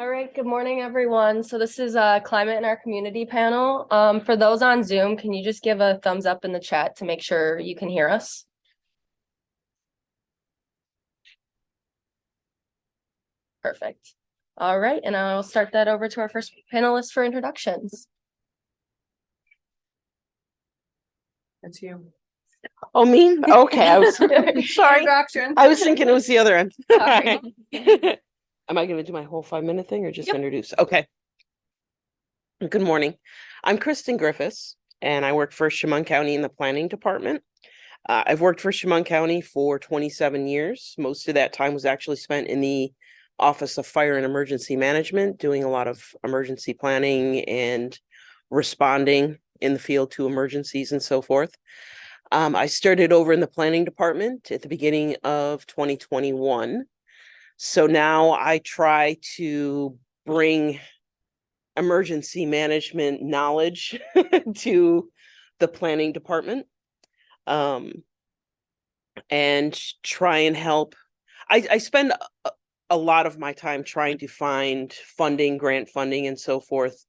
All right, good morning, everyone. So this is Climate in Our Community panel. For those on Zoom, can you just give a thumbs up in the chat to make sure you can hear us? Perfect. All right, and I'll start that over to our first panelist for introductions. That's you. Oh, me? Okay, I was sorry. Introduction. I was thinking it was the other end. Sorry. Am I going to do my whole 5-minute thing or just introduce? Okay. Good morning. I'm Kristin Griffiths, and I work for Chemung County in the planning department. I've worked for Chemung County for 27 years. Most of that time was actually spent in the Office of Fire and Emergency Management, doing a lot of emergency planning and responding in the field to emergencies and so forth. I started over in the planning department at the beginning of 2021. So now I try to bring emergency management knowledge to the planning department, and try and help. I spend a lot of my time trying to find funding, grant funding, and so forth,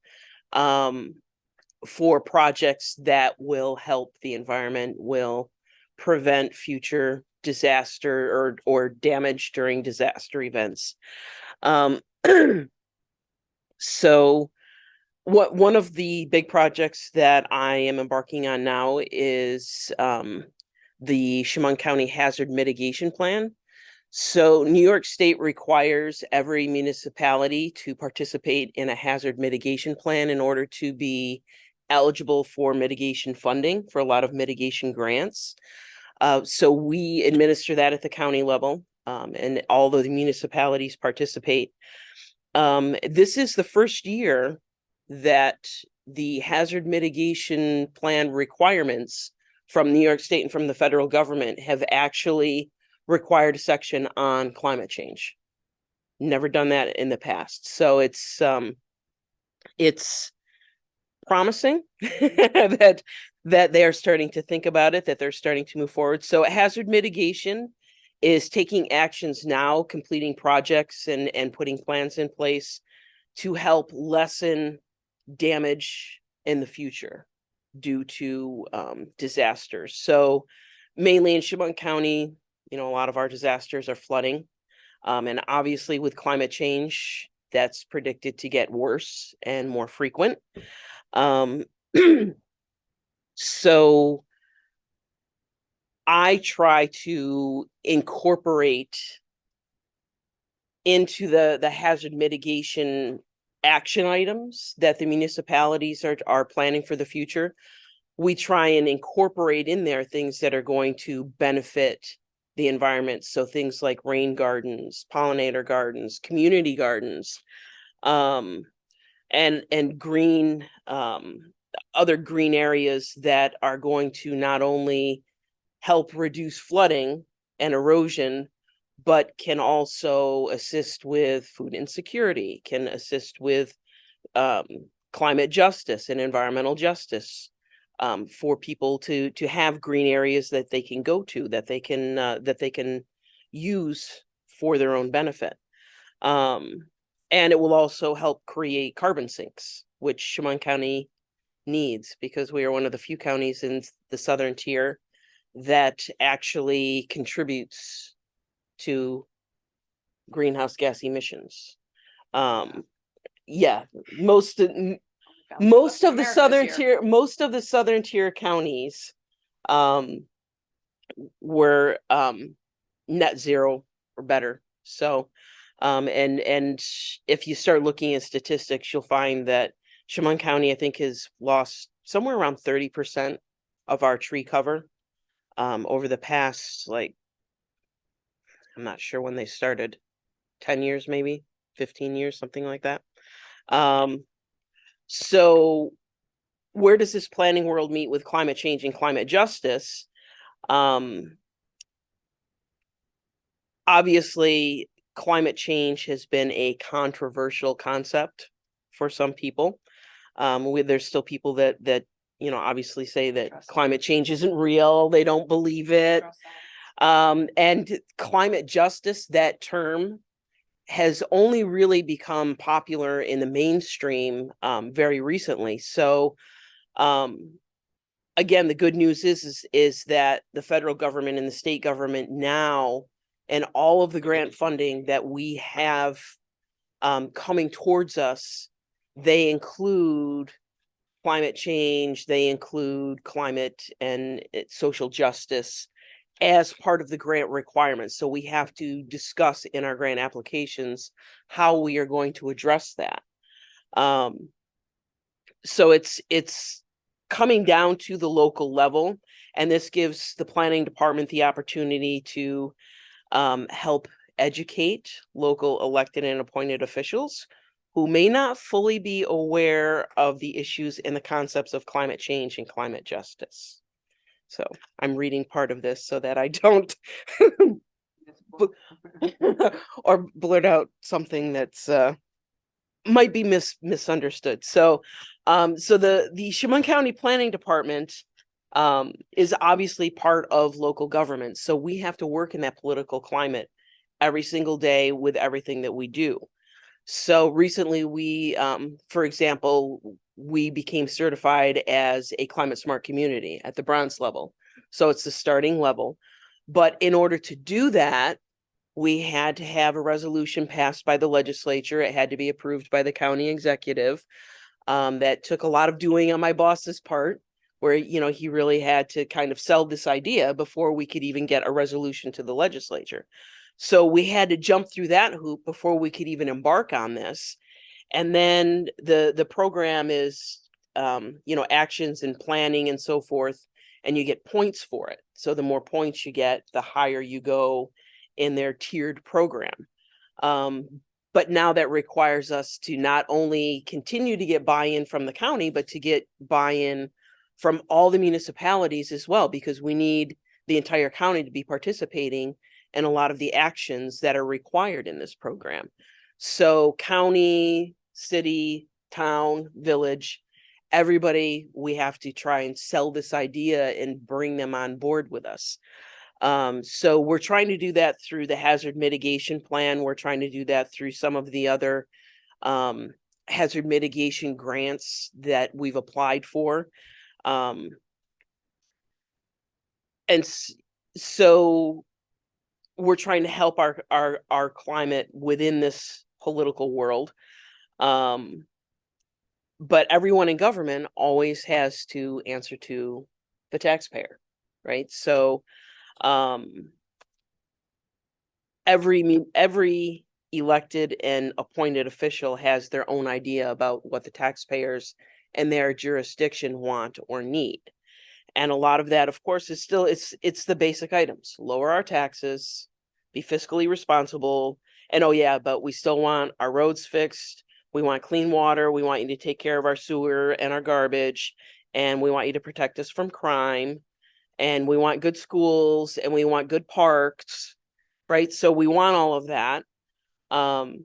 for projects that will help the environment, will prevent future disaster or damage during disaster events. So one of the big projects that I am embarking on now is the Chemung County Hazard Mitigation Plan. So New York State requires every municipality to participate in a hazard mitigation plan in order to be eligible for mitigation funding for a lot of mitigation grants. So we administer that at the county level, and all the municipalities participate. This is the first year that the hazard mitigation plan requirements from New York State and from the federal government have actually required a section on climate change. Never done that in the past. So it's promising that they are starting to think about it, that they're starting to move forward. So hazard mitigation is taking actions now, completing projects and putting plans in place to help lessen damage in the future due to disasters. So mainly in Chemung County, a lot of our disasters are flooding. And obviously with climate change, that's predicted to get worse and more frequent. So I try to incorporate into the hazard mitigation action items that the municipalities are planning for the future. We try and incorporate in there things that are going to benefit the environment. So things like rain gardens, pollinator gardens, community gardens, and green, other green areas that are going to not only help reduce flooding and erosion, but can also assist with food insecurity, can assist with climate justice and environmental justice, for people to have green areas that they can go to, that they can use for their own benefit. And it will also help create carbon sinks, which Chemung County needs, because we are one of the few counties in the southern tier that actually contributes to greenhouse gas emissions. Yeah, most of the southern tier counties were net zero or better. So and if you start looking at statistics, you'll find that Chemung County, I think, has lost somewhere around 30% of our tree cover over the past, like, I'm not sure when they started, 10 years, maybe 15 years, something like that. So where does this planning world meet with climate change and climate justice? Obviously, climate change has been a controversial concept for some people. There's still people that obviously say that climate change isn't real. They don't believe it. And climate justice, that term, has only really become popular in the mainstream very recently. So again, the good news is that the federal government and the state government now, and all of the grant funding that we have coming towards us, they include climate change, they include climate and social justice as part of the grant requirements. So we have to discuss in our grant applications how we are going to address that. So it's coming down to the local level, and this gives the planning department the opportunity to help educate local elected and appointed officials who may not fully be aware of the issues and the concepts of climate change and climate justice. So I'm reading part of this so that I don't or blurt out something that's might be misunderstood. So the Chemung County Planning Department is obviously part of local government. So we have to work in that political climate every single day with everything that we do. So recently we, for example, we became certified as a climate smart community at the bronze level. So it's the starting level. But in order to do that, we had to have a resolution passed by the legislature. It had to be approved by the county executive. That took a lot of doing on my boss's part, where, you know, he really had to kind of sell this idea before we could even get a resolution to the legislature. So we had to jump through that hoop before we could even embark on this. And then the program is, you know, actions and planning and so forth, and you get points for it. So the more points you get, the higher you go in their tiered program. But now that requires us to not only continue to get buy-in from the county, but to get buy-in from all the municipalities as well, because we need the entire county to be participating in a lot of the actions that are required in this program. So county, city, town, village, everybody, we have to try and sell this idea and bring them on board with us. So we're trying to do that through the hazard mitigation plan. We're trying to do that through some of the other hazard mitigation grants that we've applied for. And so we're trying to help our climate within this political world. But everyone in government always has to answer to the taxpayer, right? So every elected and appointed official has their own idea about what the taxpayers and their jurisdiction want or need. And a lot of that, of course, is still, it's the basic items: lower our taxes, be fiscally responsible, and oh yeah, but we still want our roads fixed. We want clean water. We want you to take care of our sewer and our garbage, and we want you to protect us from crime, and we want good schools, and we want good parks, right? So we want all of that, and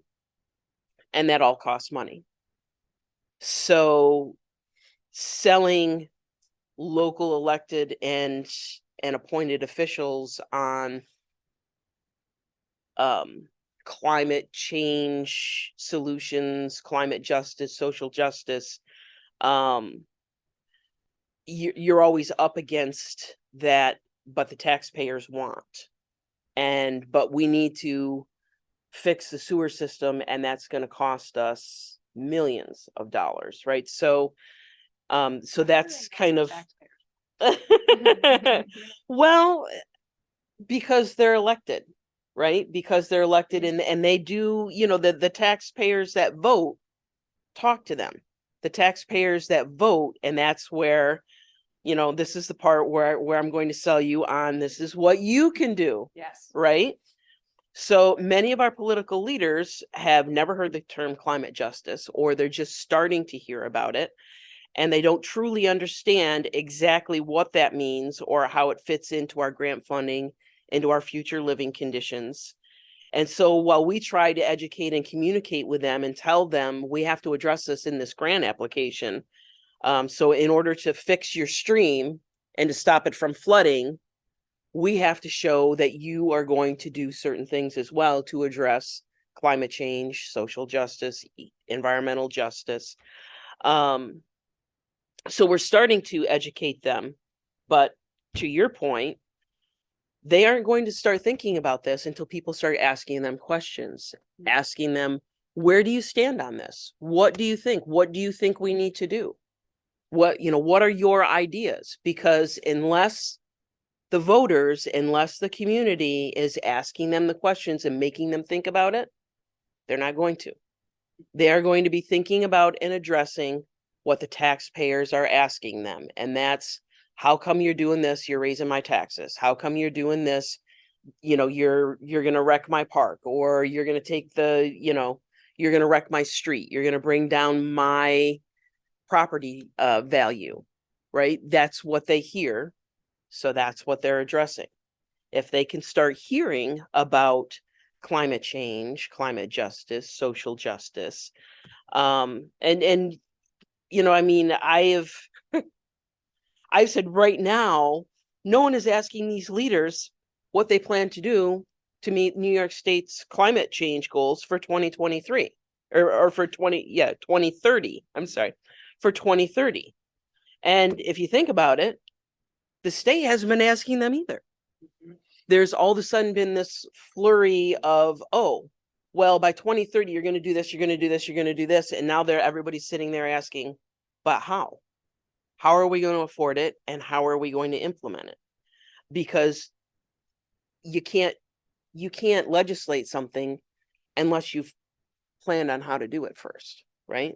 that all costs money. So selling local elected and appointed officials on climate change solutions, climate justice, social justice, you're always up against that, but the taxpayers want. But we need to fix the sewer system, and that's going to cost us millions of dollars, right? So that's kind of well, because they're elected, right? Because they're elected, and they do, you know, the taxpayers that vote talk to them. The taxpayers that vote, and that's where, you know, this is the part where I'm going to sell you on, this is what you can do. Yes. Right? So many of our political leaders have never heard the term climate justice, or they're just starting to hear about it, and they don't truly understand exactly what that means or how it fits into our grant funding, into our future living conditions. And so while we try to educate and communicate with them and tell them we have to address this in this grant application, so in order to fix your stream and to stop it from flooding, we have to show that you are going to do certain things as well to address climate change, social justice, environmental justice. So we're starting to educate them, but to your point, they aren't going to start thinking about this until people start asking them questions, asking them, where do you stand on this? What do you think? What do you think we need to do? What are your ideas? Because unless the voters, unless the community is asking them the questions and making them think about it, they're not going to. They are going to be thinking about and addressing what the taxpayers are asking them. And that's, how come you're doing this? You're raising my taxes. How come you're doing this? You're going to wreck my park, or you're going to take you're going to wreck my street. You're going to bring down my property value, right? That's what they hear. So that's what they're addressing. If they can start hearing about climate change, climate justice, social justice, I've said right now, no one is asking these leaders what they plan to do to meet New York State's climate change goals for 2023 or for 2030. I'm sorry, for 2030. And if you think about it, the state hasn't been asking them either. There's all of a sudden been this flurry of, oh, well, by 2030, you're going to do this, you're going to do this, you're going to do this. And now everybody's sitting there asking, but how? How are we going to afford it? And how are we going to implement it? Because you can't legislate something unless you've planned on how to do it first, right?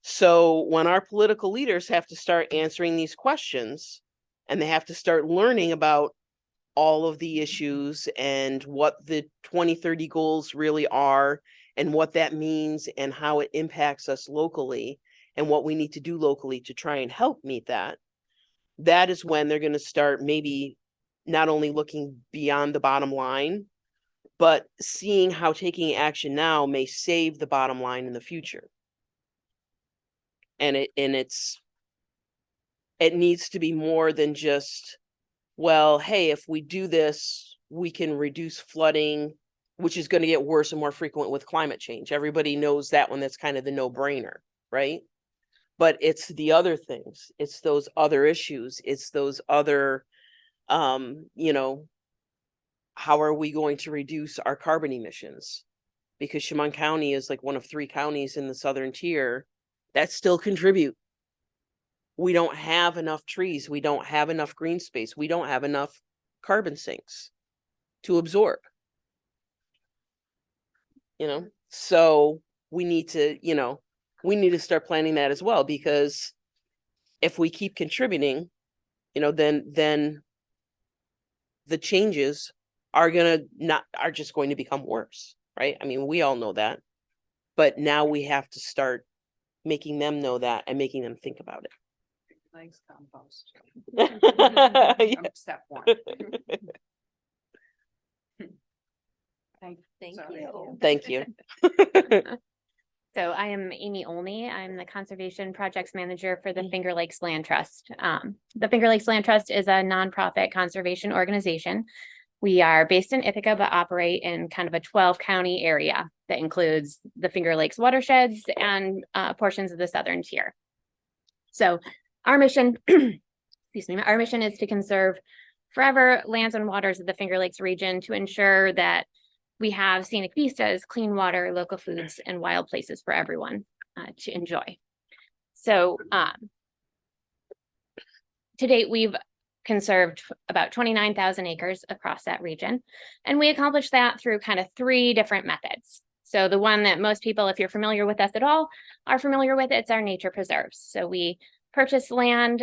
So when our political leaders have to start answering these questions, and they have to start learning about all of the issues and what the 2030 goals really are and what that means and how it impacts us locally and what we need to do locally to try and help meet that, that is when they're going to start maybe not only looking beyond the bottom line, but seeing how taking action now may save the bottom line in the future. And it needs to be more than just, well, hey, if we do this, we can reduce flooding, which is going to get worse and more frequent with climate change. Everybody knows that one. That's kind of the no-brainer, right? But it's the other things. It's those other issues. It's those other, how are we going to reduce our carbon emissions? Because Chemung County is like one of 3 counties in the southern tier that still contribute. We don't have enough trees. We don't have enough green space. We don't have enough carbon sinks to absorb. So we need to start planning that as well, because if we keep contributing, then the changes are just going to become worse, right? I mean, we all know that, but now we have to start making them know that and making them think about it. Thanks, Compost. Yeah. Step 1. Thank Sorry. you. Thank you. So I am Amy Olney. I'm the Conservation Projects Manager for the Finger Lakes Land Trust. The Finger Lakes Land Trust is a nonprofit conservation organization. We are based in Ithaca, but operate in kind of a 12-county area that includes the Finger Lakes watersheds and portions of the southern tier. So our mission, excuse me, our mission is to conserve forever lands and waters of the Finger Lakes region to ensure that we have scenic vistas, clean water, local foods, and wild places for everyone to enjoy. So to date, we've conserved about 29,000 acres across that region. And we accomplished that through kind of 3 different methods. So the one that most people, if you're familiar with us at all, are familiar with, it's our nature preserves. So we purchase land,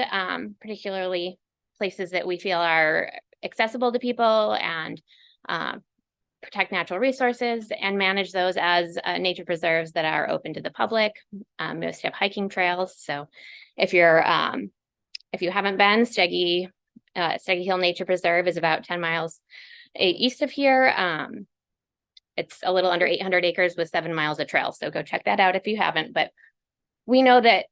particularly places that we feel are accessible to people and protect natural resources, and manage those as nature preserves that are open to the public. Most have hiking trails. So if you haven't been, Steggy Hill Nature Preserve is about 10 miles east of here. It's a little under 800 acres with 7 miles of trail. So go check that out if you haven't. But we know that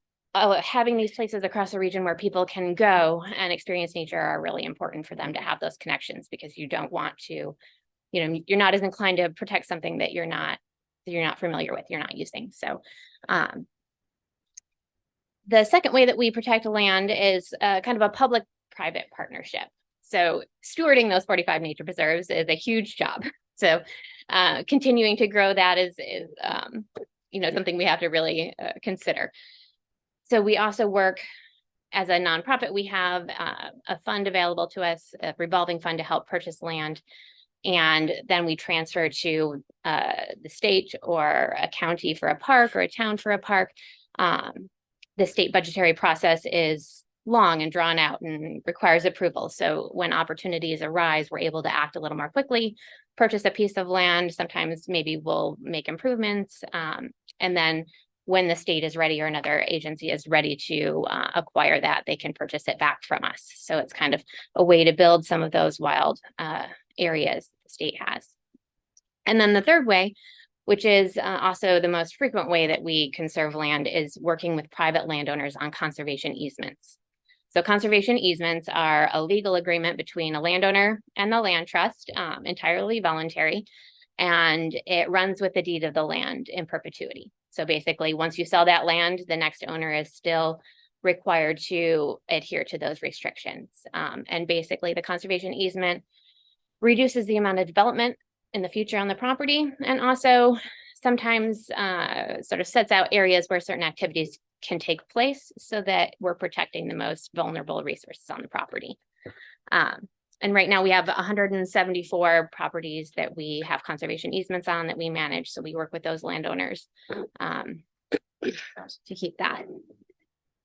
having these places across the region where people can go and experience nature are really important for them to have those connections, because you don't want to, you're not as inclined to protect something that you're not you're not familiar with, you're not using. So the second way that we protect land is kind of a public-private partnership. So stewarding those 45 nature preserves is a huge job. So continuing to grow that is something we have to really consider. So we also work as a nonprofit. We have a fund available to us, a revolving fund to help purchase land. And then we transfer to the state or a county for a park or a town for a park. The state budgetary process is long and drawn out and requires approval. So when opportunities arise, we're able to act a little more quickly, purchase a piece of land. Sometimes maybe we'll make improvements. And then when the state is ready or another agency is ready to acquire that, they can purchase it back from us. So it's kind of a way to build some of those wild areas the state has. And then the third way, which is also the most frequent way that we conserve land, is working with private landowners on conservation easements. So conservation easements are a legal agreement between a landowner and the land trust, entirely voluntary, and it runs with the deed of the land in perpetuity. So basically, once you sell that land, the next owner is still required to adhere to those restrictions. And basically, the conservation easement reduces the amount of development in the future on the property, and also sometimes sort of sets out areas where certain activities can take place so that we're protecting the most vulnerable resources on the property. And right now we have 174 properties that we have conservation easements on that we manage. So we work with those landowners to keep that.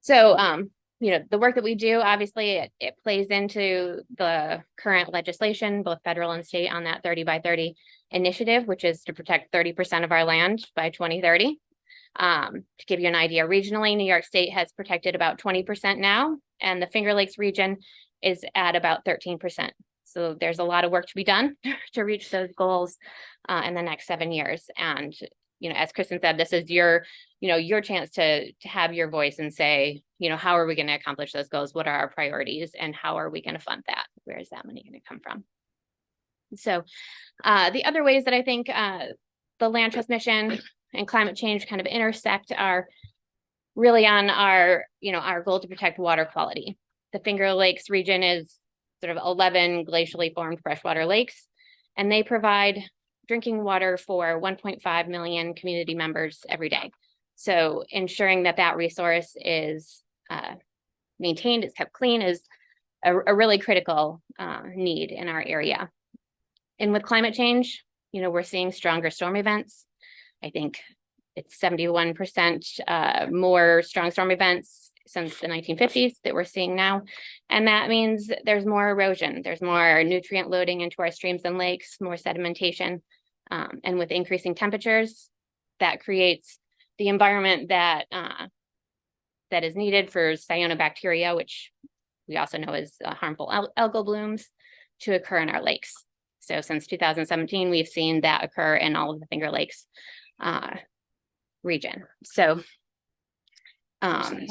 So, the work that we do, obviously it plays into the current legislation, both federal and state, on that 30 by 30 initiative, which is to protect 30% of our land by 2030. To give you an idea, regionally, New York State has protected about 20% now, and the Finger Lakes region is at about 13%. So there's a lot of work to be done to reach those goals in the next 7 years. And, as Kristin said, this is your chance to have your voice and say, how are we going to accomplish those goals? What are our priorities? And how are we going to fund that? Where is that money going to come from? So the other ways that I think the land trust mission and climate change kind of intersect are really on our goal to protect water quality. The Finger Lakes region is sort of 11 glacially formed freshwater lakes, and they provide drinking water for 1.5 million community members every day. So ensuring that resource is maintained, it's kept clean, is a really critical need in our area. And with climate change, we're seeing stronger storm events. I think it's 71% more strong storm events since the 1950s that we're seeing now. And that means there's more erosion, there's more nutrient loading into our streams and lakes, more sedimentation. And with increasing temperatures, that creates the environment that is needed for cyanobacteria, which we also know is harmful algal blooms, to occur in our lakes. So since 2017, we've seen that occur in all of the Finger Lakes region. So in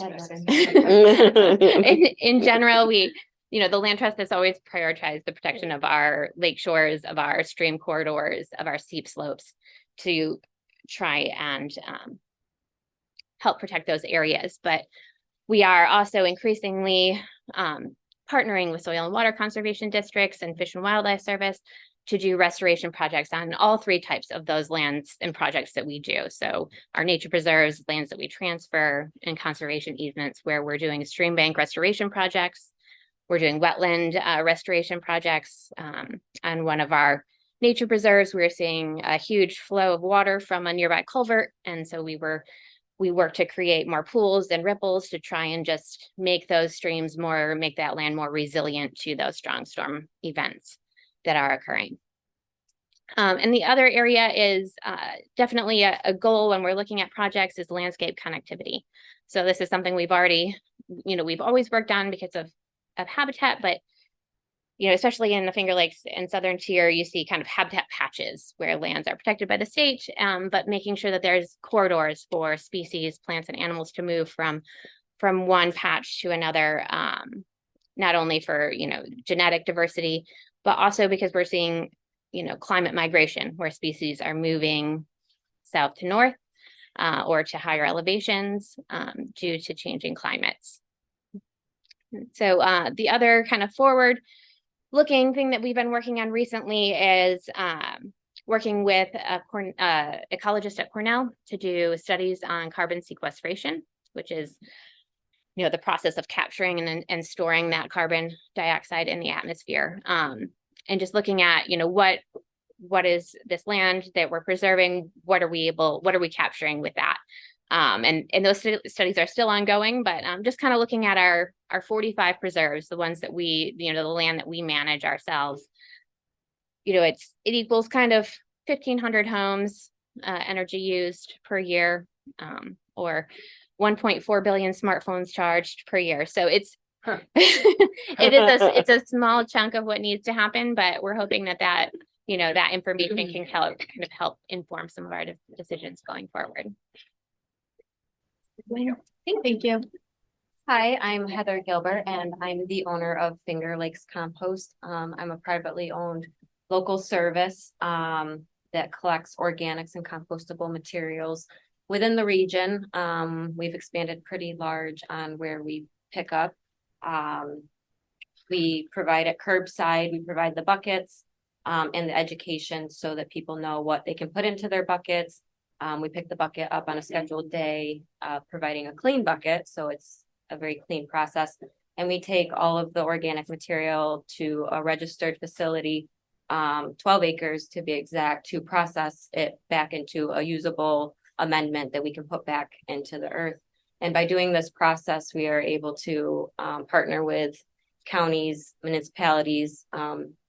general, the land trust has always prioritized the protection of our lake shores, of our stream corridors, of our steep slopes, to try and help protect those areas. But we are also increasingly partnering with soil and water conservation districts and Fish and Wildlife Service to do restoration projects on all three types of those lands and projects that we do. So our nature preserves, lands that we transfer, and conservation easements, where we're doing stream bank restoration projects. We're doing wetland restoration projects. On one of our nature preserves, we're seeing a huge flow of water from a nearby culvert. And so we work to create more pools and ripples to try and just make those streams make that land more resilient to those strong storm events that are occurring. And the other area is definitely a goal when we're looking at projects is landscape connectivity. So this is something we've always worked on because of habitat, but especially in the Finger Lakes and Southern Tier, you see kind of habitat patches where lands are protected by the state, but making sure that there's corridors for species, plants, and animals to move from one patch to another, not only for genetic diversity, but also because we're seeing climate migration, where species are moving south to north or to higher elevations due to changing climates. So the other kind of forward looking thing that we've been working on recently is working with a ecologist at Cornell to do studies on carbon sequestration, which is, you know, the process of capturing and storing that carbon dioxide in the atmosphere. And just looking at, you know, what is this land that we're preserving? What are we capturing with that? And those studies are still ongoing, but just kind of looking at our 45 preserves, the ones that we, you know, the land that we manage ourselves, you know, it equals kind of 1,500 homes, energy used per year, or 1.4 billion smartphones charged per year. So it's it's a small chunk of what needs to happen, but we're hoping that you know, that information can help inform some of our decisions going forward. Thank you. Hi, I'm Heather Gilbert, and I'm the owner of Finger Lakes Compost. I'm a privately owned local service that collects organics and compostable materials within the region. We've expanded pretty large on where we pick up. We provide it curbside. We provide the buckets and the education so that people know what they can put into their buckets. We pick the bucket up on a scheduled day, providing a clean bucket, so it's a very clean process. And we take all of the organic material to a registered facility, 12 acres to be exact, to process it back into a usable amendment that we can put back into the earth. And by doing this process, we are able to partner with counties, municipalities,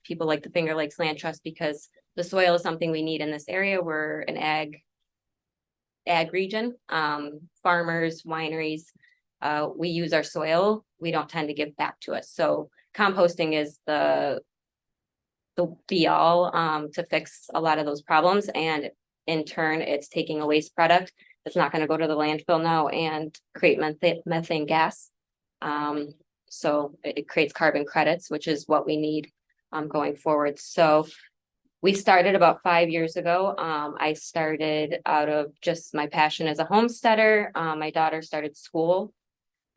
people like the Finger Lakes Land Trust, because the soil is something we need in this area. We're an ag region, farmers, wineries, we use our soil. We don't tend to give back to us. So composting is the be all to fix a lot of those problems. And in turn, it's taking a waste product that's not going to go to the landfill now and create methane gas. So it creates carbon credits, which is what we need going forward. So we started about 5 years ago. I started out of just my passion as a homesteader. My daughter started school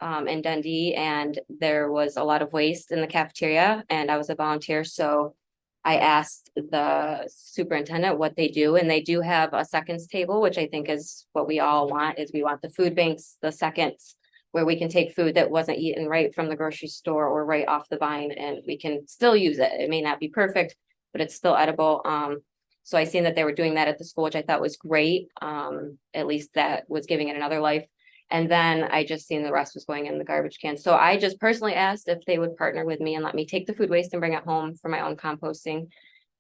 in Dundee, and there was a lot of waste in the cafeteria, and I was a volunteer. So I asked the superintendent what they do, and they do have a seconds table, which I think is what we all want. Is we want the food banks, the seconds, where we can take food that wasn't eaten right from the grocery store or right off the vine, and we can still use it. It may not be perfect, but it's still edible. So I seen that they were doing that at the school, which I thought was great. At least that was giving it another life. And then I just seen the rest was going in the garbage can. So I just personally asked if they would partner with me and let me take the food waste and bring it home for my own composting.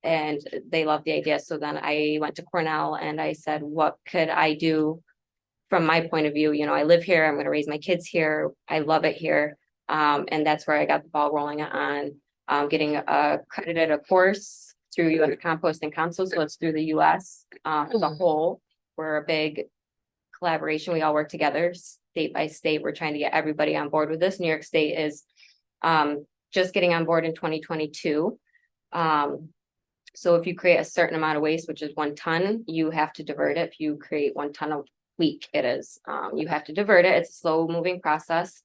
And they loved the idea. So then I went to Cornell and I said, what could I do from my point of view? You know, I live here. I'm going to raise my kids here. I love it here. And that's where I got the ball rolling on getting accredited a course through U.S. Composting Council. So it's through the U.S. As a whole. We're a big collaboration. We all work together state by state. We're trying to get everybody on board with this. New York State is just getting on board in 2022. So if you create a certain amount of waste, which is 1 ton, you have to divert it. If you create 1 ton a week, it is, you have to divert it. It's a slow moving process.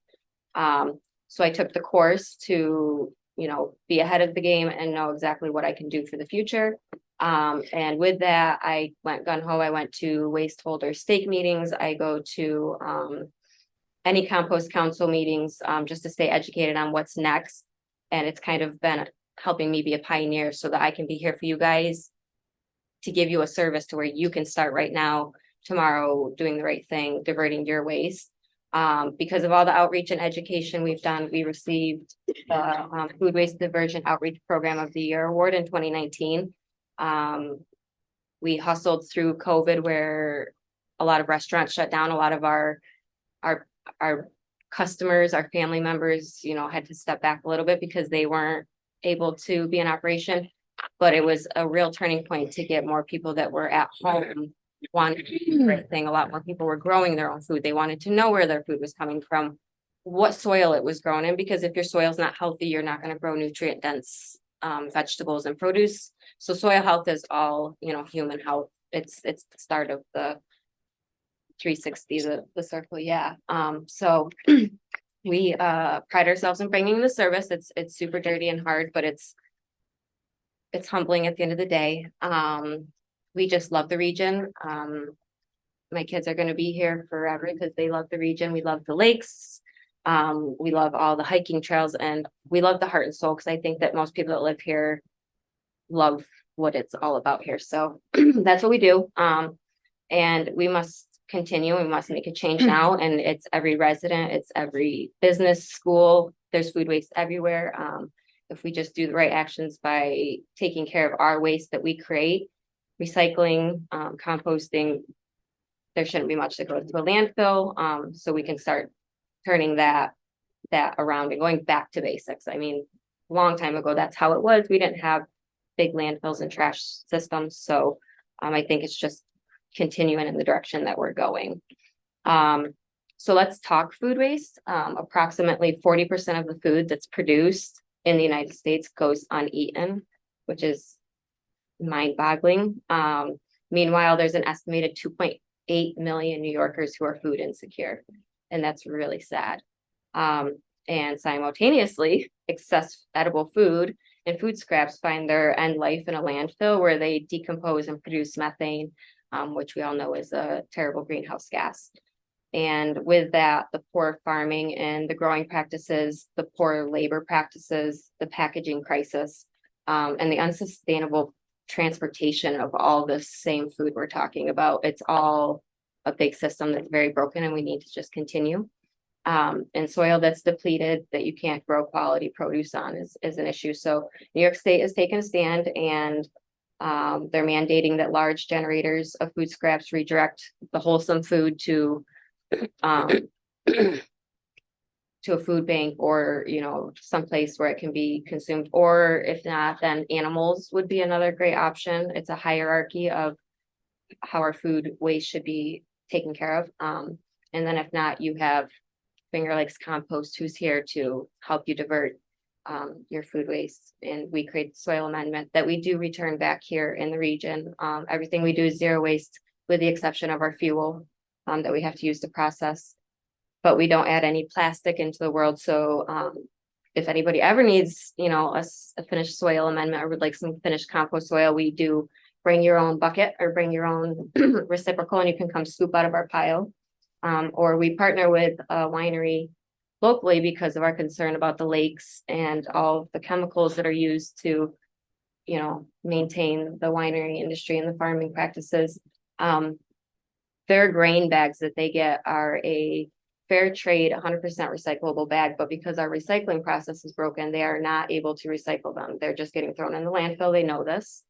So I took the course to, you know, be ahead of the game and know exactly what I can do for the future. And with that, I went gung-ho. I went to waste holder stake meetings. I go to any compost council meetings just to stay educated on what's next. And it's kind of been helping me be a pioneer so that I can be here for you guys to give you a service to where you can start right now, tomorrow, doing the right thing, diverting your waste. Because of all the outreach and education we've done, we received the Food Waste Diversion Outreach Program of the Year Award in 2019. We hustled through COVID where a lot of restaurants shut down. A lot of our customers, our family members, you know, had to step back a little bit because they weren't able to be in operation. But it was a real turning point to get more people that were at home wanted to do the right thing. A lot more people were growing their own food. They wanted to know where their food was coming from, what soil it was grown in, because if your soil's not healthy, you're not going to grow nutrient dense vegetables and produce. So soil health is all, you know, human health it's the start of the 360, the circle. Yeah. So we pride ourselves in bringing the service. It's super dirty and hard, but it's humbling at the end of the day. We just love the region. My kids are going to be here forever because they love the region. We love the lakes. We love all the hiking trails, and we love the heart and soul, because I think that most people that live here love what it's all about here. So that's what we do. And we must continue. We must make a change now. And it's every resident, it's every business, school. There's food waste everywhere. If we just do the right actions by taking care of our waste that we create, recycling, composting, there shouldn't be much that goes to a landfill. So we can start turning that around and going back to basics. I mean, a long time ago, that's how it was. We didn't have big landfills and trash systems. So I think it's just continuing in the direction that we're going. So let's talk food waste. Approximately 40% of the food that's produced in the United States goes uneaten, which is mind-boggling. Meanwhile, there's an estimated 2.8 million New Yorkers who are food insecure, and that's really sad. And simultaneously, excess edible food and food scraps find their end life in a landfill where they decompose and produce methane, which we all know is a terrible greenhouse gas. And with that, the poor farming and the growing practices, the poor labor practices, the packaging crisis, and the unsustainable transportation of all the same food we're talking about. It's all a big system that's very broken, and we need to just continue. And soil that's depleted that you can't grow quality produce on is an issue. So New York State has taken a stand, and they're mandating that large generators of food scraps redirect the wholesome food to a food bank, or someplace where it can be consumed, or if not, then animals would be another great option. It's a hierarchy of how our food waste should be taken care of. And then if not, you have Finger Lakes Compost, who's here to help you divert your food waste. And we create soil amendment that we do return back here in the region. Everything we do is zero waste, with the exception of our fuel that we have to use to process, but we don't add any plastic into the world. So if anybody ever needs, a finished soil amendment, or would like some finished compost soil, we do bring your own bucket or bring your own reciprocal, and you can come scoop out of our pile. Or we partner with a winery locally because of our concern about the lakes and all the chemicals that are used to, maintain the winery industry and the farming practices. Their grain bags that they get are a fair trade, 100% recyclable bag, but because our recycling process is broken, they are not able to recycle them. They're just getting thrown in the landfill. They know this.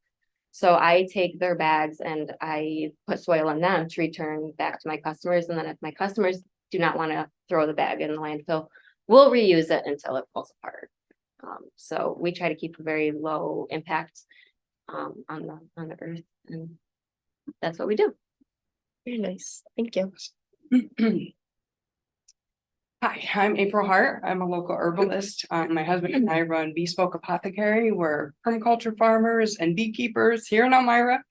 So I take their bags and I put soil in them to return back to my customers. And then if my customers do not want to throw the bag in the landfill, we'll reuse it until it falls apart. So we try to keep a very low impact on the earth, and that's what we do. Very nice. Thank you. Hi, I'm April Hart. I'm a local herbalist. My husband and I run Bespoke Apothecary. We're permaculture farmers and beekeepers here in Elmira.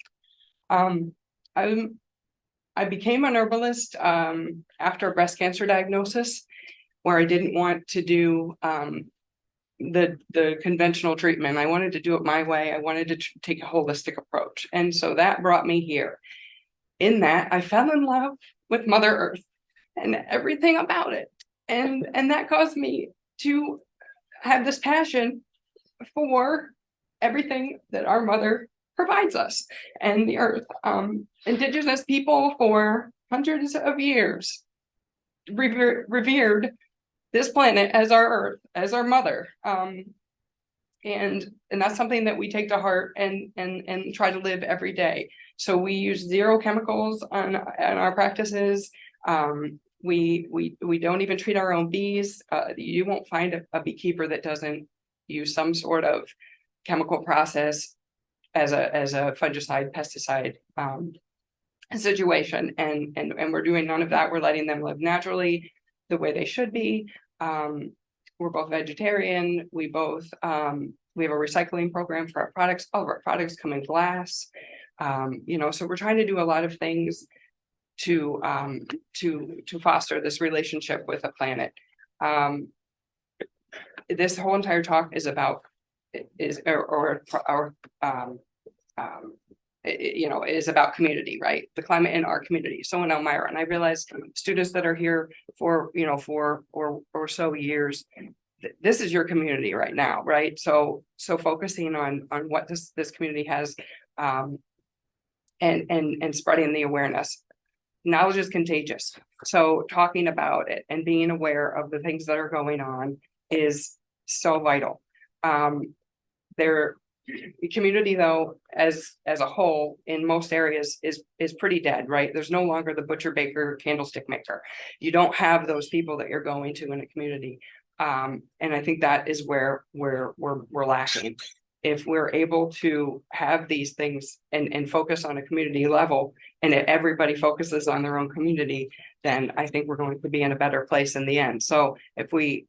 I became an herbalist after a breast cancer diagnosis, where I didn't want to do the conventional treatment. I wanted to do it my way. I wanted to take a holistic approach. And so that brought me here. In that, I fell in love with Mother Earth and everything about it. And that caused me to have this passion for everything that our mother provides us and the earth. Indigenous people for hundreds of years revered this planet as our earth, as our mother. And that's something that we take to heart and try to live every day. So we use zero chemicals on our practices. We don't even treat our own bees. You won't find a beekeeper that doesn't use some sort of chemical process as a fungicide, pesticide situation. And we're doing none of that. We're letting them live naturally the way they should be. We're both vegetarian. We have a recycling program for our products. All of our products come in glass. So we're trying to do a lot of things to foster this relationship with the planet. This whole entire talk is about is about community, right? The climate in our community. So in Elmira, and I realize students that are here for, 4 or so years, this is your community right now, right? So focusing on what this community has, and spreading the awareness. Knowledge is contagious. So talking about it and being aware of the things that are going on is so vital. Their community, though, as a whole, in most areas is pretty dead, right? There's no longer the butcher, baker, candlestick maker. You don't have those people that you're going to in a community. And I think that is where we're lacking. If we're able to have these things and focus on a community level, and everybody focuses on their own community, then I think we're going to be in a better place in the end. So if we,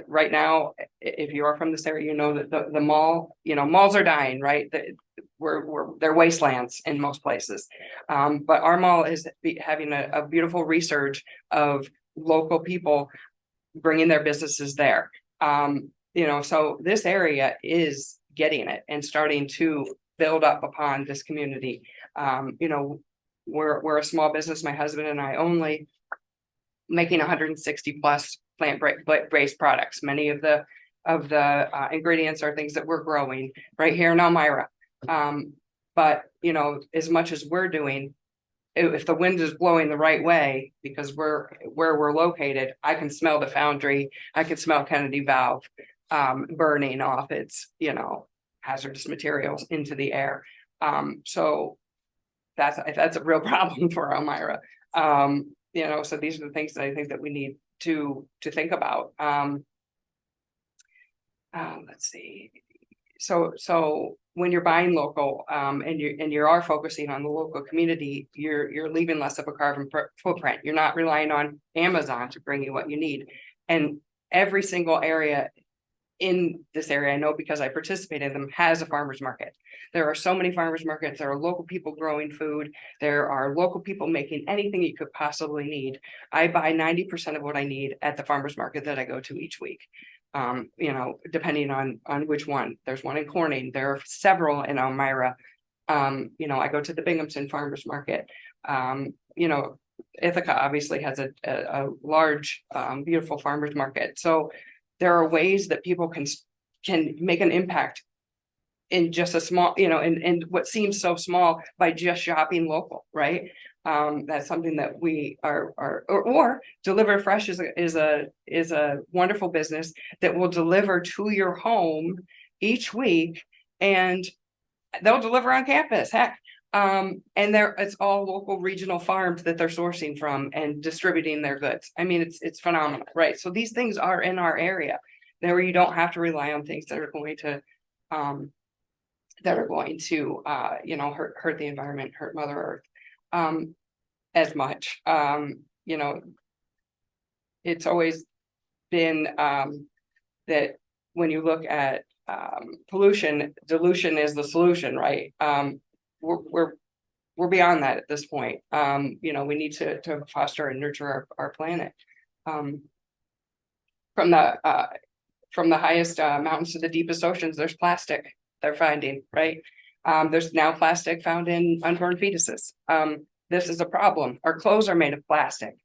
right now, if you are from this area, that the mall, malls are dying, right? They're wastelands in most places. But our mall is having a beautiful resurge of local people bringing their businesses there. So this area is getting it and starting to build up upon this community. We're a small business, my husband and I only, making 160 plus plant-based products. Many of the ingredients are things that we're growing right here in Elmira. But as much as we're doing, if the wind is blowing the right way, because where we're located, I can smell the foundry, I can smell Kennedy Valve burning off its, hazardous materials into the air. So that's a real problem for Elmira. So these are the things that I think that we need to think about. Let's see. So when you're buying local, and you are focusing on the local community, you're leaving less of a carbon footprint. You're not relying on Amazon to bring you what you need. And every single area in this area, I know because I participate in them, has a farmer's market. There are so many farmers markets. There are local people growing food. There are local people making anything you could possibly need. I buy 90% of what I need at the farmer's market that I go to each week. Depending on which one. There's one in Corning. There are several in Elmira. I go to the Binghamton farmers market. Ithaca obviously has a large, beautiful farmers market. So there are ways that people can make an impact in just a small, and what seems so small by just shopping local, right? That's something that we or Deliver Fresh is a wonderful business that will deliver to your home each week, and they'll deliver on campus. Heck. And it's all local regional farms that they're sourcing from and distributing their goods. I mean, it's phenomenal, right? So these things are in our area there where you don't have to rely on things that are going to hurt the environment, hurt Mother Earth as much. It's always been that when you look at pollution, dilution is the solution, right? We're beyond that at this point. We need to foster and nurture our planet. From the highest mountains to the deepest oceans, there's plastic they're finding, right? There's now plastic found in unborn fetuses. This is a problem. Our clothes are made of plastic.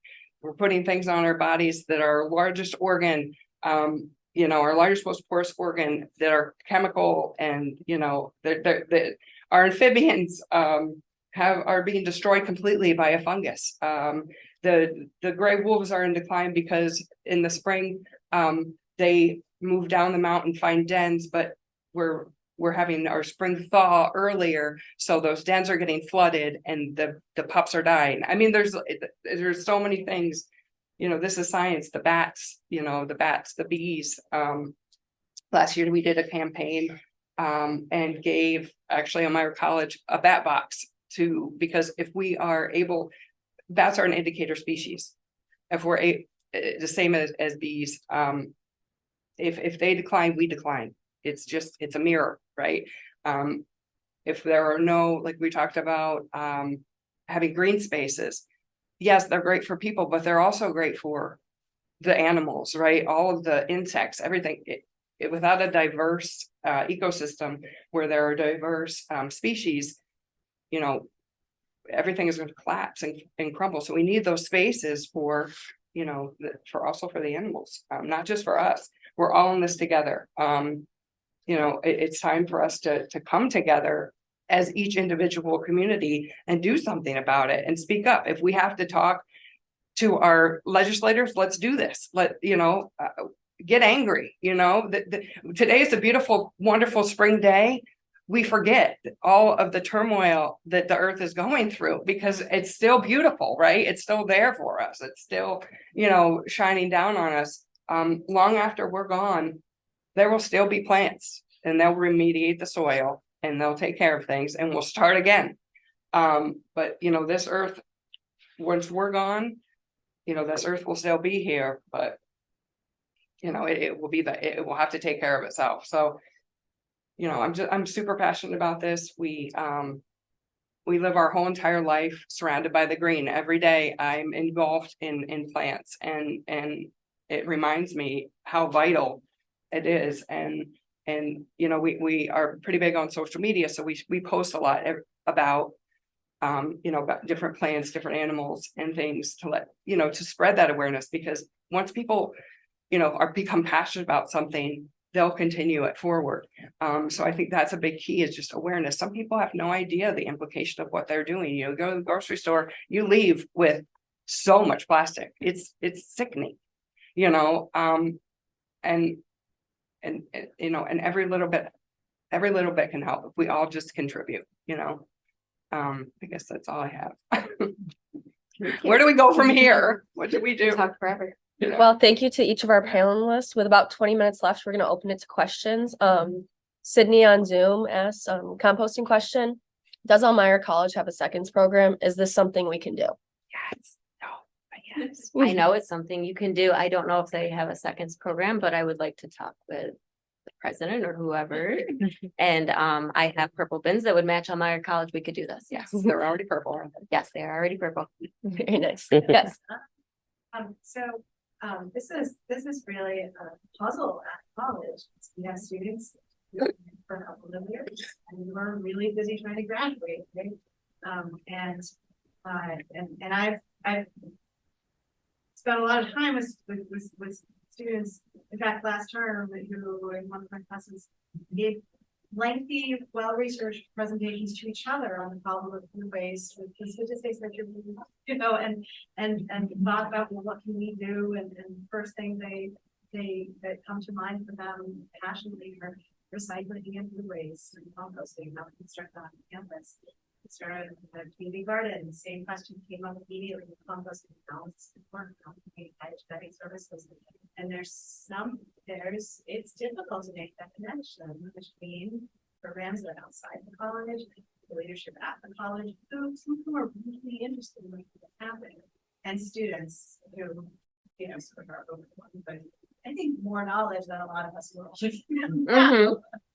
We're putting things on our bodies that are our largest organ, our largest, most porous organ, that are chemical, and our amphibians are being destroyed completely by a fungus. The gray wolves are in decline because in the spring they move down the mountain, find dens, but we're having our spring thaw earlier, so those dens are getting flooded and the pups are dying. I mean, there's so many things. This is science. The bats, the bees. Last year we did a campaign and gave actually Elmira College a bat box because if we are able, bats are an indicator species. If we're the same as bees, if they decline, we decline. It's a mirror, right? if there are no, like we talked about, having green spaces. Yes, they're great for people, but they're also great for the animals, right? All of the insects, everything. Without a diverse ecosystem where there are diverse species, you know, everything is going to collapse and crumble. So we need those spaces for, you know, for also for the animals, not just for us. We're all in this together. You know, it's time for us to come together as each individual community and do something about it and speak up. If we have to talk to our legislators, let's do this. Get angry. You know, today is a beautiful, wonderful spring day. We forget all of the turmoil that the earth is going through because it's still beautiful, right? It's still there for us. It's still, you know, shining down on us. Long after we're gone, there will still be plants and they'll remediate the soil and they'll take care of things and we'll start again. But you know, this earth, once we're gone, you know, this earth will still be here, but you know, it will have to take care of itself. So, you know, I'm super passionate about this. We live our whole entire life surrounded by the green. Every day I'm involved in plants and it reminds me how vital it is. And you know, we are pretty big on social media, so we post a lot about you know, about different plants, different animals and things to let, you know, to spread that awareness, because once people, you know, become passionate about something, they'll continue it forward. So I think that's a big key, is just awareness. Some people have no idea the implication of what they're doing. You know, go to the grocery store, you leave with so much plastic. It's sickening, you know, and you know, and every little bit can help if we all just contribute, you know. I guess that's all I have. Where do we go from here? What do we do? Talk forever. You know? Well, thank you to each of our panelists. With about 20 minutes left, we're going to open it to questions. Sydney on Zoom asked composting question. Does Elmira College have a seconds program? Is this something we can do? Yes. No. But yes. I know it's something you can do. I don't know if they have a seconds program, but I would like to talk with the president or whoever. And I have purple bins that would match Elmira College. We could do this. Yes. They're already purple, aren't they? Yes, they are already purple. Very nice. Yes. This is really a puzzle at college. We have students for a couple of years and we're really busy trying to graduate, right? And I've spent a lot of time with students. In fact, last term, who in one of my classes gave lengthy, well-researched presentations to each other on the problem of food waste with the statistics that you're, you know, and thought about, well, what can we do? And first thing that come to mind for them passionately are recycling and food waste and composting, how to construct that on campus. We started with the community garden. The same question came up immediately with composting balance important bedding services. And it's difficult to make that connection between programs that are outside the college, the leadership at the college, some who are really interested in what's happening, and students who, you know, sort of are overwhelmed. But I think more knowledge than a lot of us will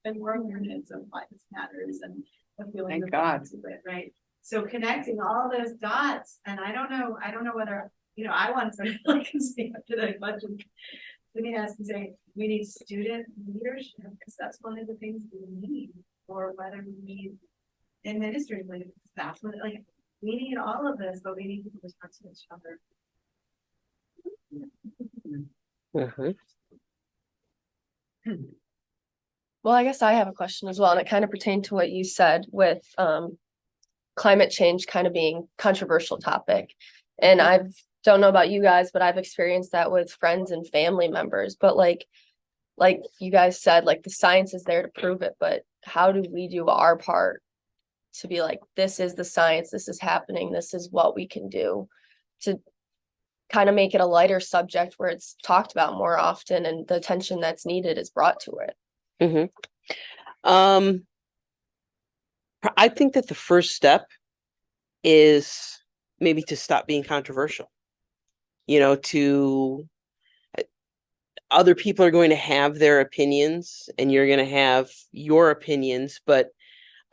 and more awareness of why this matters and the feeling of God of it, right? So connecting all those dots, and I don't know whether, you know, I want to like speak up to that question. Somebody has to say we need student leadership because that's one of the things we need, or whether we need administrative leadership. That's what, like, we need all of this, but we need people to talk to each other. Well, I guess I have a question as well, and it kind of pertained to what you said with climate change kind of being controversial topic. And I don't know about you guys, but I've experienced that with friends and family members. But like you guys said, like the science is there to prove it, but how do we do our part to be like, this is the science, this is happening, this is what we can do to kind of make it a lighter subject where it's talked about more often and the attention that's needed is brought to it. I think that the first step is maybe to stop being controversial. You know, other people are going to have their opinions and you're going to have your opinions, but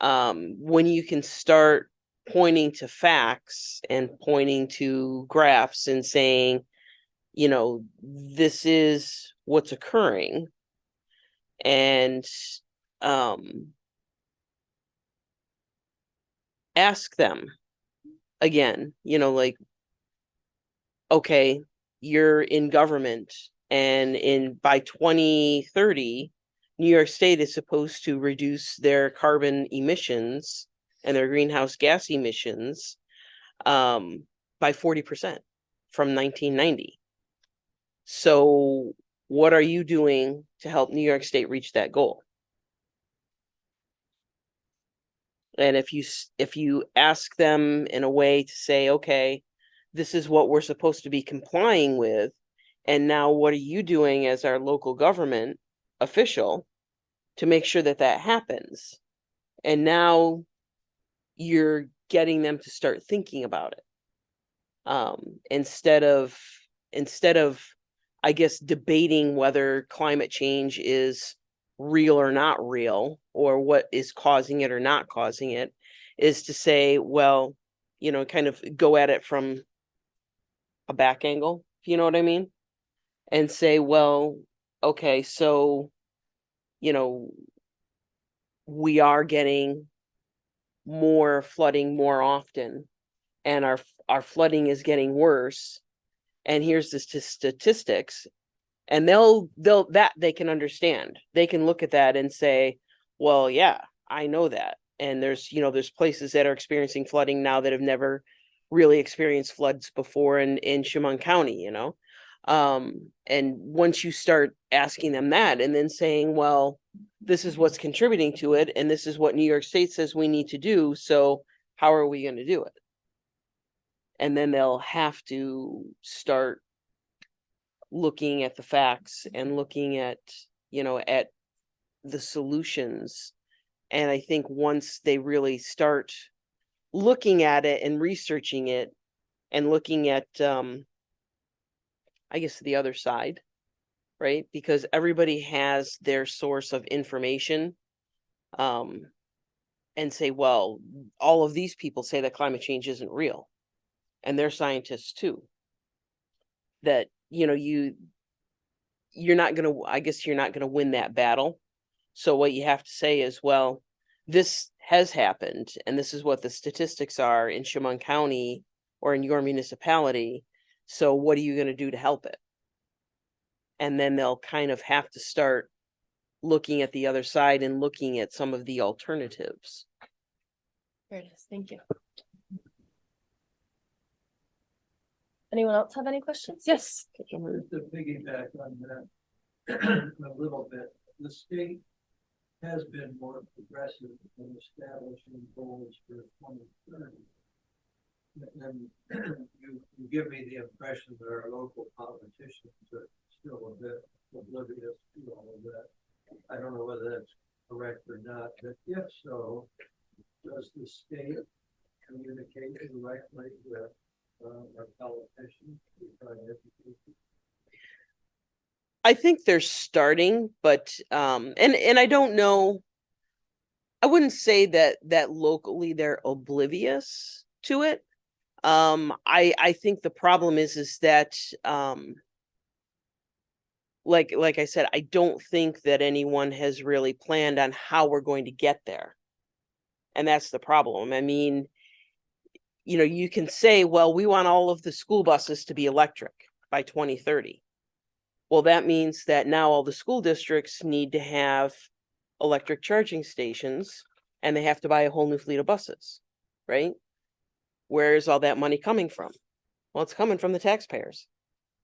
when you can start pointing to facts and pointing to graphs and saying, you know, this is what's occurring, and ask them again, you know, like, okay, you're in government, and by 2030, New York State is supposed to reduce their carbon emissions and their greenhouse gas emissions by 40% from 1990. So what are you doing to help New York State reach that goal? And if you ask them in a way to say, okay, this is what we're supposed to be complying with, and now what are you doing as our local government official to make sure that that happens? And now you're getting them to start thinking about it. Instead of, I guess, debating whether climate change is real or not real, or what is causing it or not causing it, is to say, well, you know, kind of go at it from a back angle, if you know what I mean? And say, well, okay, so, you know, we are getting more flooding more often, and our flooding is getting worse, and here's the statistics. And they can understand. They can look at that and say, well, yeah, I know that. And there's places that are experiencing flooding now that have never really experienced floods before in Chemung County, you know. And once you start asking them that and then saying, well, this is what's contributing to it, and this is what New York State says we need to do, so how are we going to do it? And then they'll have to start looking at the facts and looking at, you know, at the solutions. And I think once they really start looking at it and researching it and looking at, I guess, the other side, right? Because everybody has their source of information, and say, well, all of these people say that climate change isn't real, and they're scientists too. That, you know, you're not going to win that battle. So what you have to say is, well, this has happened, and this is what the statistics are in Chemung County or in your municipality. So what are you going to do to help it? And then they'll kind of have to start looking at the other side and looking at some of the alternatives. There it is. Thank you. Anyone else have any questions? Yes. Just to piggyback on that a little bit, the state has been more progressive in establishing goals for 2030. And you give me the impression that our local politicians are still a bit oblivious to all of that. I don't know whether that's correct or not, but if so, does the state communicate directly with our politicians to try to educate them? I think they're starting, but and I don't know. I wouldn't say that locally they're oblivious to it. I think the problem is that like I said, I don't think that anyone has really planned on how we're going to get there. And that's the problem. I mean, you know, you can say, well, we want all of the school buses to be electric by 2030. Well, that means that now all the school districts need to have electric charging stations, and they have to buy a whole new fleet of buses, right? Where is all that money coming from? Well, it's coming from the taxpayers,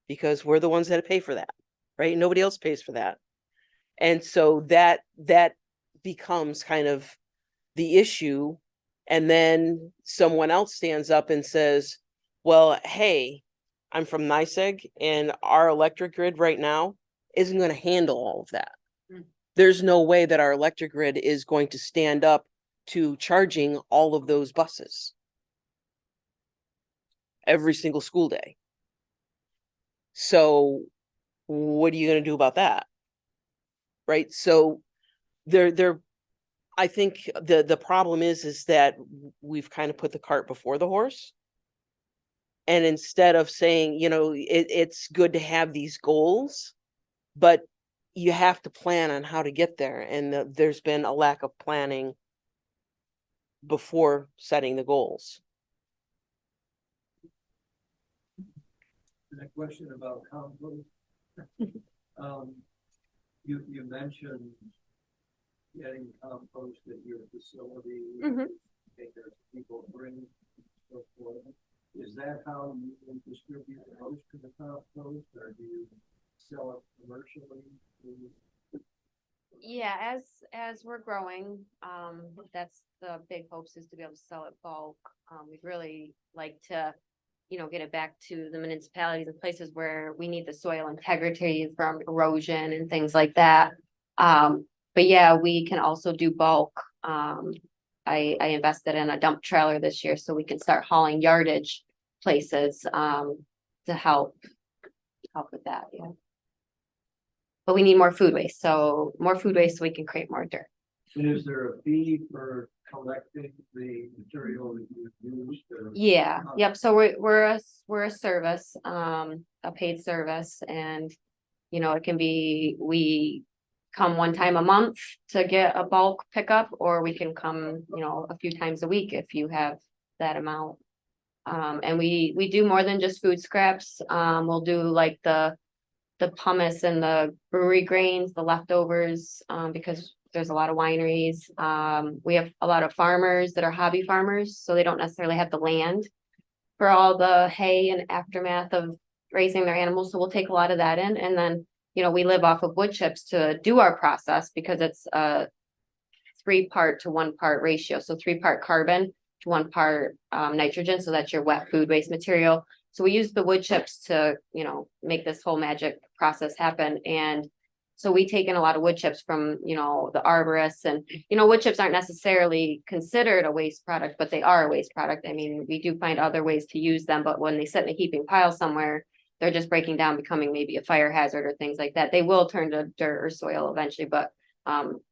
because we're the ones that pay for that, right? Nobody else pays for that. And so that becomes kind of the issue. And then someone else stands up and says, well, hey, I'm from NYSEG, and our electric grid right now isn't going to handle all of that. There's no way that our electric grid is going to stand up to charging all of those buses every single school day. So what are you going to do about that? Right? So they're I think the problem is that we've kind of put the cart before the horse. And instead of saying, it's good to have these goals, but you have to plan on how to get there. And there's been a lack of planning before setting the goals. And a question about compost. You mentioned getting compost at your facility, take care of people bring so forth. Is that how you distribute most of the compost, or do you sell it commercially? Yeah, as we're growing, that's the big hopes, is to be able to sell it bulk. We'd really like to, get it back to the municipalities and places where we need the soil integrity from erosion and things like that. But yeah, we can also do bulk. I invested in a dump trailer this year so we can start hauling yardage places to help with that. Yeah. But we need more food waste. So more food waste so we can create more dirt. And is there a fee for collecting the material that you've used? Yeah. Yep. So we're a service, a paid service, and it can be, we come one time a month to get a bulk pickup, or we can come, a few times a week if you have that amount. And we do more than just food scraps. We'll do like the pumice and the brewery grains, the leftovers, because there's a lot of wineries. We have a lot of farmers that are hobby farmers, so they don't necessarily have the land for all the hay and aftermath of raising their animals. So we'll take a lot of that in. And then, we live off of wood chips to do our process, because it's a 3-part to 1-part ratio. So 3-part carbon to 1-part nitrogen. So that's your wet food waste material. So we use the wood chips to, make this whole magic process happen. And so we take in a lot of wood chips from, the arborists, and, wood chips aren't necessarily considered a waste product, but they are a waste product. I mean, we do find other ways to use them, but when they sit in a heaping pile somewhere, they're just breaking down, becoming maybe a fire hazard or things like that. They will turn to dirt or soil eventually, but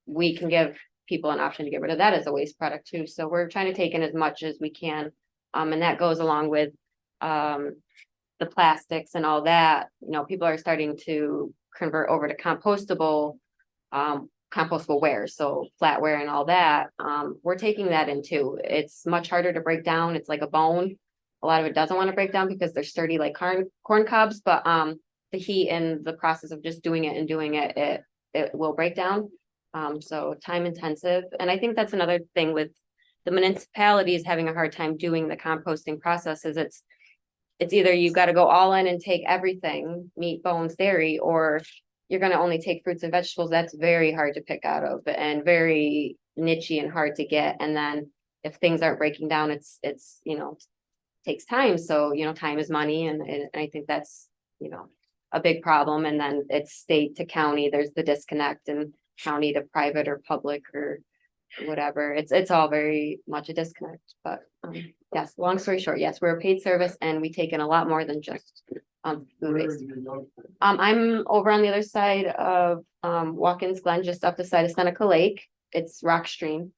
we can give people an option to get rid of that as a waste product too. So we're trying to take in as much as we can. And that goes along with the plastics and all that. People are starting to convert over to compostable ware, so flatware and all that. We're taking that in too. It's much harder to break down. It's like a bone. A lot of it doesn't want to break down because they're sturdy like corn cobs, but the heat and the process of just doing it, it will break down. So time intensive. And I think that's another thing with the municipalities having a hard time doing the composting process. Is it's either you got to go all in and take everything, meat, bones, dairy, or you're going to only take fruits and vegetables. That's very hard to pick out of, and very nichey and hard to get. And then if things aren't breaking down, it's takes time. So, time is money. And I think that's, a big problem. And then it's state to county, there's the disconnect, and county to private or public or whatever. It's all very much a disconnect. But yes, long story short, yes, we're a paid service, and we take in a lot more than just food waste. I'm over on the other side of Watkins Glen, just up the side of Seneca Lake. It's Rock Stream.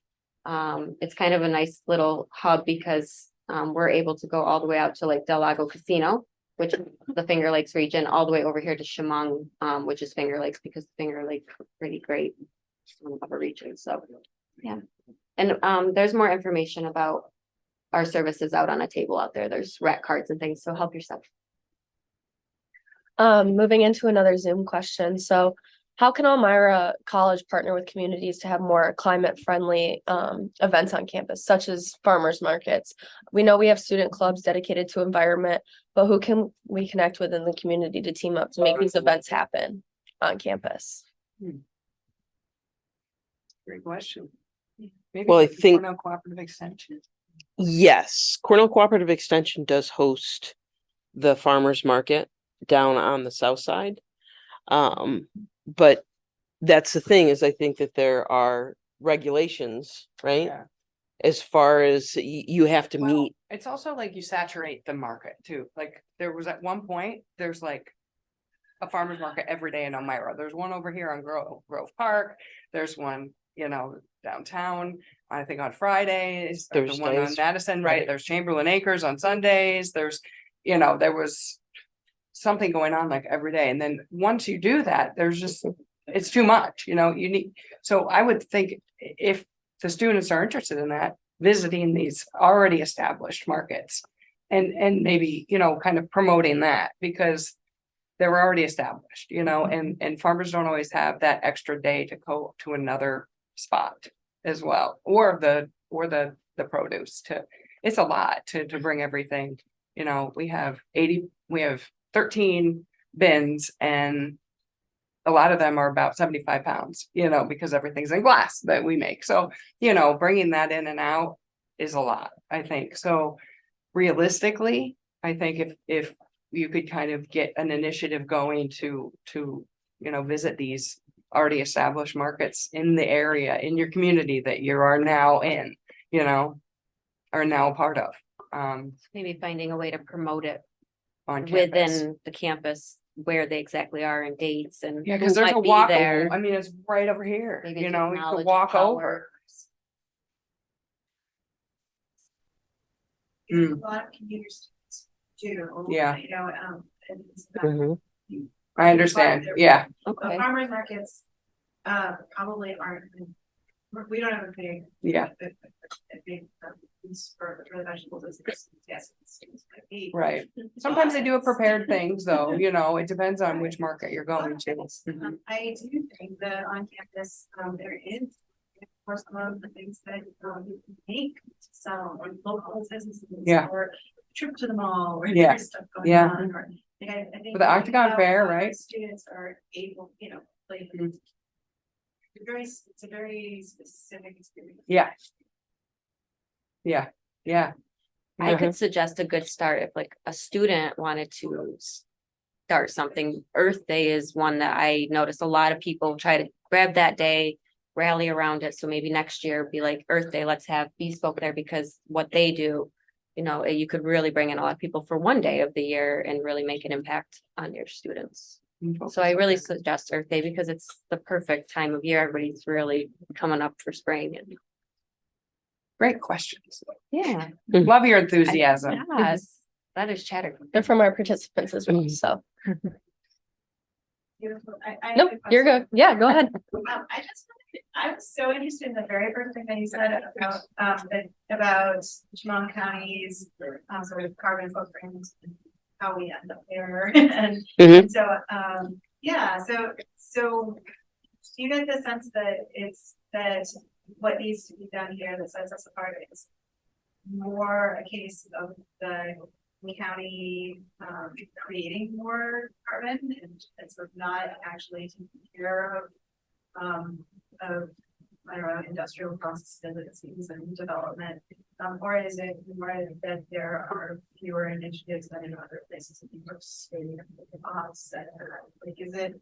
It's kind of a nice little hub because we're able to go all the way out to Lake Del Lago Casino, which is the Finger Lakes region, all the way over here to Chemung, which is Finger Lakes, because Finger Lakes are pretty great of a region. So yeah. And there's more information about our services out on a table out there. There's rat cards and things, so help yourself. Moving into another Zoom question. So how can Elmira College partner with communities to have more climate friendly events on campus, such as farmers markets? We know we have student clubs dedicated to environment, but who can we connect with in the community to team up to make these events happen on campus? Great question. Maybe Well, I think- Cornell Cooperative Extension. Yes, Cornell Cooperative Extension does host the farmers market down on the south side. But that's the thing, is I think that there are regulations, right? Yeah. As far as you have to Well, meet. it's also like you saturate the market too. Like there was at one point, there's like a farmer's market every day in Elmira. There's one over here on Grove Park. There's one downtown, I think on Fridays, or the one on Thursdays. Madison, right? There's Chamberlain Acres on Sundays, there's, there was something going on like every day. And then once you do that, there's just, it's too much, you need, so I would think if the students are interested in that, visiting these already established markets and maybe, kind of promoting that because they were already established, and farmers don't always have that extra day to go to another spot as well, or the produce it's a lot to bring everything. We have 13 bins and a lot of them are about 75 pounds, because everything's in glass that we make. So, bringing that in and out is a lot, I think. So realistically, I think if you could kind of get an initiative going to visit these already established markets in the area, in your community that you are now in, are now a part of. Maybe finding a way to promote it On campus. within the campus, where they exactly are and dates and. Yeah, who because there's a might be walk, there. I mean, it's right over here, Maybe you could technology walk power. over. A lot of commuter students do. Yeah. And it's Mhm. I understand, yeah, Okay. farmers markets, probably aren't, we don't have a big. Yeah. A big, use for the vegetables as yes. right. Sometimes they do a prepared things though, it depends on which market you're going to. Mhm. I do think that on campus, there is, of course, a lot of the things that you can make to sell or local businesses. Yeah. Or trip to the mall or Yeah. there's stuff going Yeah. on. Or, like, I think For the Octagon how Fair, our right? Students are able, like. Mhm. It's a very specific experience. Yeah. Yeah, yeah, I could suggest a good start if like a student wanted to start something. Earth Day is one that I notice a lot of people try to grab that day, rally around it. So maybe next year be like Earth Day, let's have Bespoke there because what they do, you could really bring in a lot of people for one day of the year and really make an impact on your students. So I really suggest Earth Day because it's the perfect time of year. Everybody's really coming up for spring and great questions. yeah. Love your enthusiasm. Yes, that is chatter. They're from our participants as well, Mhm. so. Beautiful. I Nope, have a you're question. good. Yeah, go ahead. I was so interested in the very first thing that you said about Chemung County's sort of carbon footprint and how we end up there. And Mhm. so so do you get the sense that that what needs to be done here that sets us apart is more a case of the county creating more carbon and sort of not actually taking care of I don't know, industrial processes and development, or is it more that there are fewer initiatives than in other places that people are stating offset? Like, is it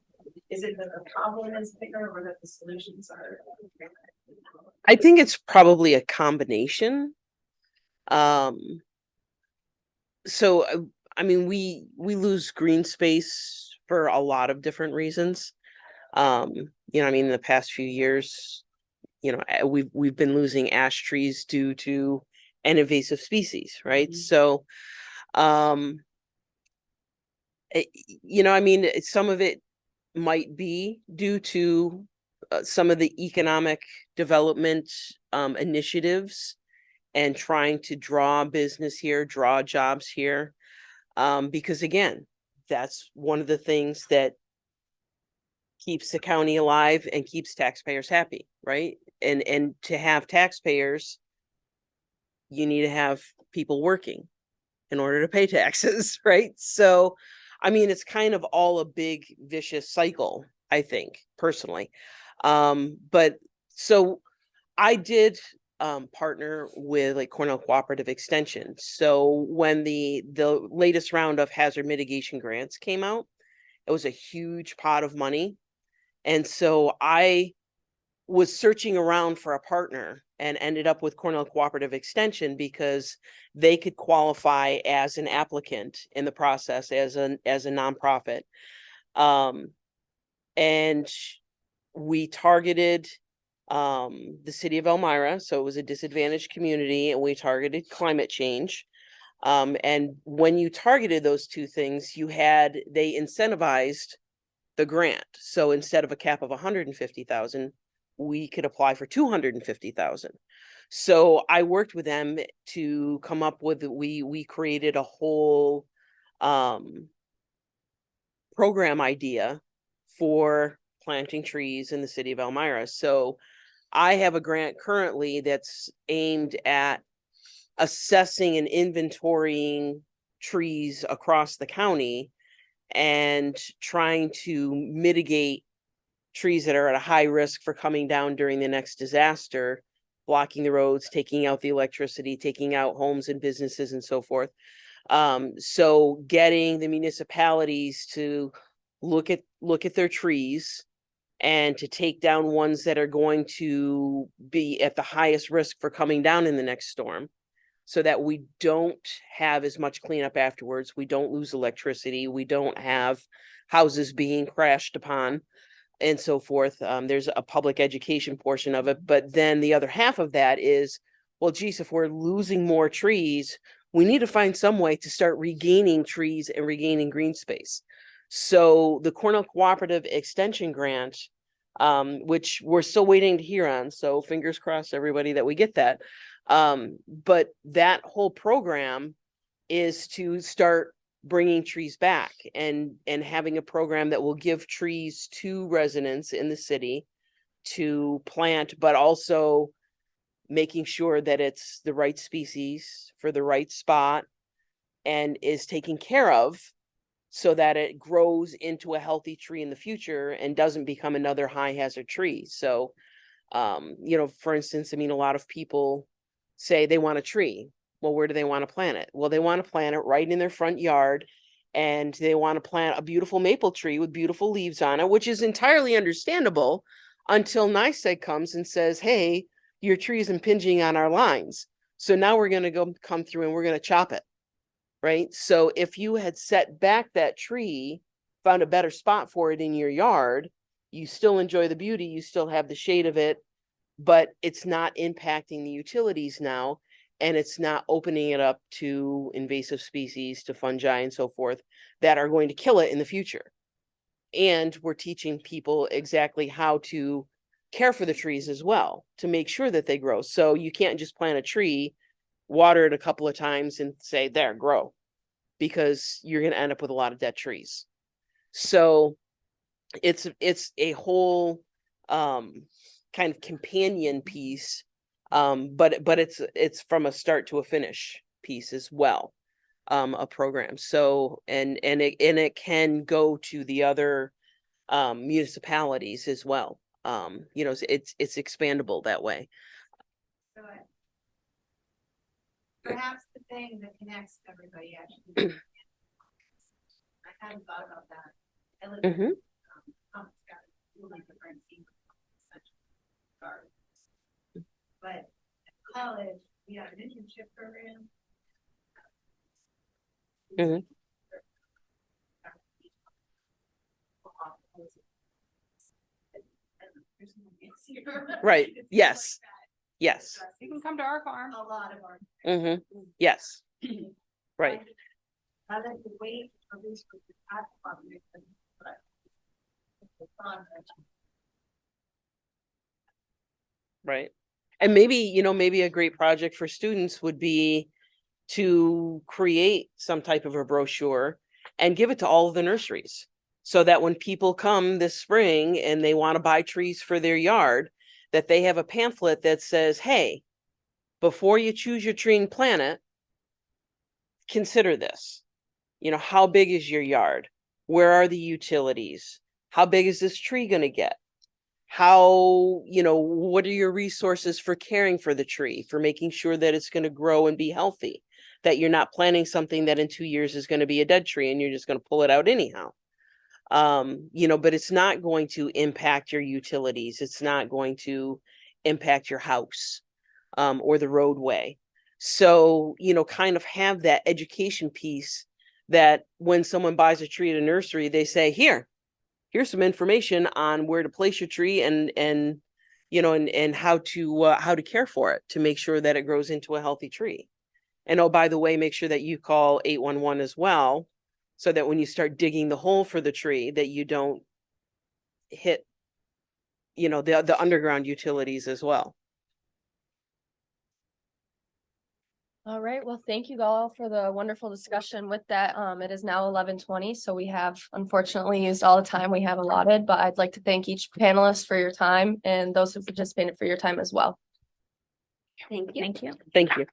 that the problem is bigger or that the solutions are? I think it's probably a combination. So I mean, we lose green space for a lot of different reasons. I mean, in the past few years, we've been losing ash trees due to an invasive species, right? Mhm. So, I mean, some of it might be due to some of the economic development initiatives and trying to draw business here, draw jobs here. Because again, that's one of the things that keeps the county alive and keeps taxpayers happy, right? And to have taxpayers, you need to have people working in order to pay taxes, right? So, I mean, it's kind of all a big vicious cycle, I think, personally. But so I did partner with like Cornell Cooperative Extension. So when the latest round of hazard mitigation grants came out, it was a huge pot of money. And so I was searching around for a partner and ended up with Cornell Cooperative Extension because they could qualify as an applicant in the process as a nonprofit. And we targeted the city of Elmira, so it was a disadvantaged community, and we targeted climate change. And when you targeted those two things, they incentivized the grant. So instead of a cap of 150,000, we could apply for 250,000. So I worked with them to come up with, we created a whole program idea for planting trees in the city of Elmira. So I have a grant currently that's aimed at assessing and inventorying trees across the county and trying to mitigate trees that are at a high risk for coming down during the next disaster, blocking the roads, taking out the electricity, taking out homes and businesses and so forth. So getting the municipalities to look at their trees and to take down ones that are going to be at the highest risk for coming down in the next storm, so that we don't have as much cleanup afterwards. We don't lose electricity. We don't have houses being crashed upon and so forth. There's a public education portion of it, but then the other half of that is, well, geez, if we're losing more trees, we need to find some way to start regaining trees and regaining green space. So the Cornell Cooperative Extension Grant, which we're still waiting to hear on, so fingers crossed, everybody, that we get that. But that whole program is to start bringing trees back and having a program that will give trees to residents in the city to plant, but also making sure that it's the right species for the right spot and is taken care of so that it grows into a healthy tree in the future and doesn't become another high hazard tree. So, for instance, I mean, a lot of people say they want a tree. Well, where do they want to plant it? Well, they want to plant it right in their front yard, and they want to plant a beautiful maple tree with beautiful leaves on it, which is entirely understandable until NYSEG comes and says, hey, your tree is impinging on our lines. So now we're going to come through and we're going to chop it. Right. So if you had set back that tree, found a better spot for it in your yard, you still enjoy the beauty, you still have the shade of it, but it's not impacting the utilities now, and it's not opening it up to invasive species, to fungi and so forth that are going to kill it in the future. And we're teaching people exactly how to care for the trees as well, to make sure that they grow. So you can't just plant a tree, water it a couple of times and say, there, grow, because you're going to end up with a lot of dead trees. So it's a whole kind of companion piece, but it's from a start to a finish piece as well, a program. So and it can go to the other municipalities as well. It's expandable that way. So perhaps the thing that connects everybody actually. I hadn't thought about that. I live in Compost, like the French garden. But at college, we had an internship program. Right. Yes. Yes. You can come to our farm. A lot of our. Yes. Right. Rather than wait for these for the top department, Right. And maybe a great project for students would be to create some type of a brochure and give it to all of the nurseries, so that when people come this spring and they want to buy trees for their yard, that they have a pamphlet that says, hey, before you choose your tree and plant it, consider this. How big is your yard? Where are the utilities? How big is this tree going to get? What are your resources for caring for the tree, for making sure that it's going to grow and be healthy, that you're not planting something that in 2 years is going to be a dead tree and you're just going to pull it out anyhow. But it's not going to impact your utilities. It's not going to impact your house, or the roadway. So, kind of have that education piece that when someone buys a tree at a nursery, they say, here's some information on where to place your tree and and how to care for it to make sure that it grows into a healthy tree. And oh, by the way, make sure that you call 811 as well, so that when you start digging the hole for the tree, that you don't hit, the underground utilities as well. All right, well, thank you all for the wonderful discussion. With that, it is now 11:20, so we have unfortunately used all the time we have allotted, but I'd like to thank each panelist for your time and those who participated for your time as well. Thank you. Thank you. Thank you.